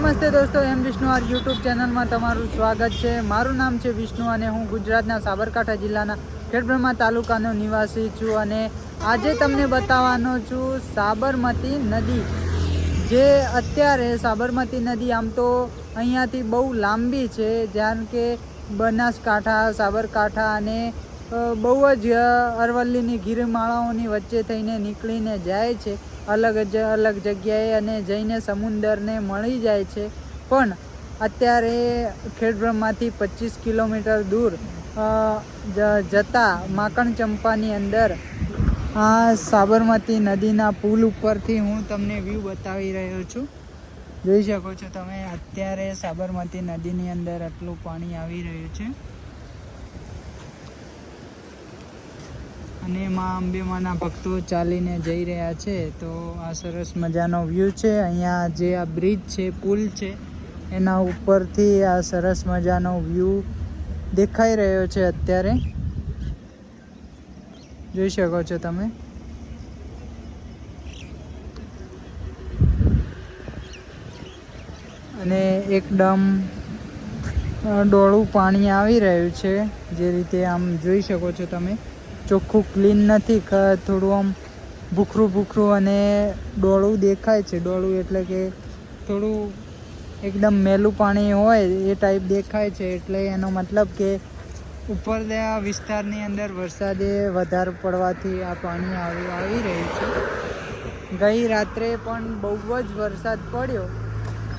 નમસ્તે દોસ્તો, એમ Vishnu R YouTube ચેનલમાં તમારું સ્વાગત છે। મારું નામ છે વિષ્ણુ અને હું ગુજરાતના સાબરકાંઠા જિલ્લાના ખેડબ્રહ્મા તાલુકાનો નિવાસી છું અને આજે તમને બતાવવાનો છું સાબરમતી નદી। જે અત્યારે સાબરમતી નદી આમ તો અહીંયાથી બહુ લાંબી છે, જેમ કે બનાસકાંઠા, સાબરકાંઠા અને બહુ જ અરવલ્લીની ગિરિમાળાઓની વચ્ચે થઈને નીકળીને જાય છે અલગ જગ્યાએ અને જઈને સમુદ્રને મળી જાય છે। પણ અત્યારે ખેડબ્રહ્માથી 25 કિલોમીટર દૂર જતા માકણ ચંપાની અંદર આ સાબરમતી નદીના પુલ ઉપરથી હું તમને વ્યૂ બતાવી રહ્યો છું। જોઈ શકો છો તમે, અત્યારે સાબરમતી નદીની અંદર આટલું પાણી આવી રહ્યું છે અને મા અંબેમાના ભક્તો ચાલીને જઈ રહ્યા છે। તો આ સરસ મજાનો વ્યૂ છે। અહીંયા જે આ બ્રિજ છે, પુલ છે, એના ઉપરથી આ સરસ મજાનો વ્યૂ દેખાઈ રહ્યો છે અત્યારે। જોઈ શકો છો તમે। અને એકદમ ડોળું પાણી આવી રહ્યું છે, જે રીતે આમ જોઈ શકો છો તમે। ચોખ્ખું ક્લીન નથી, થોડું આમ ભૂખરું અને ડોળું દેખાય છે। ડોળું એટલે કે થોડું એકદમ મેલું પાણી હોય એ ટાઈપ દેખાય છે, એટલે એનો મતલબ કે ઉપરના વિસ્તારની અંદર વરસાદે વધારે પડવાથી આ પાણી આવી રહ્યું છે। ગઈ રાત્રે પણ બહુ જ વરસાદ પડ્યો,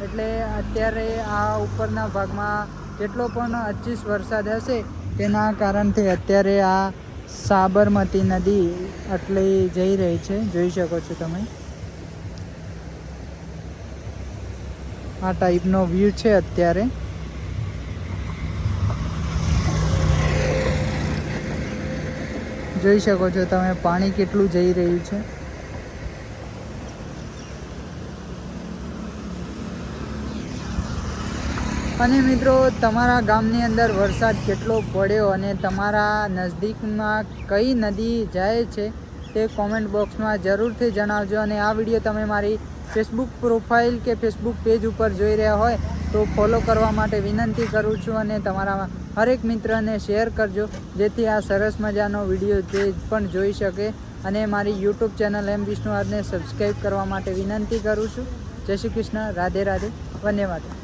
એટલે અત્યારે આ ઉપરના ભાગમાં જેટલો પણ 25 વરસાદ હશે તેના કારણથી અત્યારે આ સાબરમતી નદી આટલી જઈ રહી છે। જોઈ શકો છો તમે, આ ટાઈપનો વ્યૂ છે અત્યારે। જોઈ શકો છો તમે પાણી કેટલું જઈ રહ્યું છે। અને મિત્રો, તમારા ગામની અંદર વરસાદ કેટલો પડ્યો અને તમારા નજદીકમાં કઈ નદી જાય છે તે કોમેન્ટ બોક્સમાં જરૂરથી જણાવજો। અને આ વિડીયો તમે મારી ફેસબુક પ્રોફાઇલ કે ફેસબુક પેજ ઉપર જોઈ રહ્યા હોય તો ફોલો કરવા માટે વિનંતી કરું છું અને તમારા હરેક મિત્રને શેર કરજો, જેથી આ સરસ મજાનો વિડીયો તે પણ જોઈ શકે। અને મારી યુટ્યુબ ચેનલ એમ વિષ્ણુ આરને સબસ્ક્રાઈબ કરવા માટે વિનંતી કરું છું। જય શ્રી કૃષ્ણ, રાધે રાધે, વંદે માતરમ।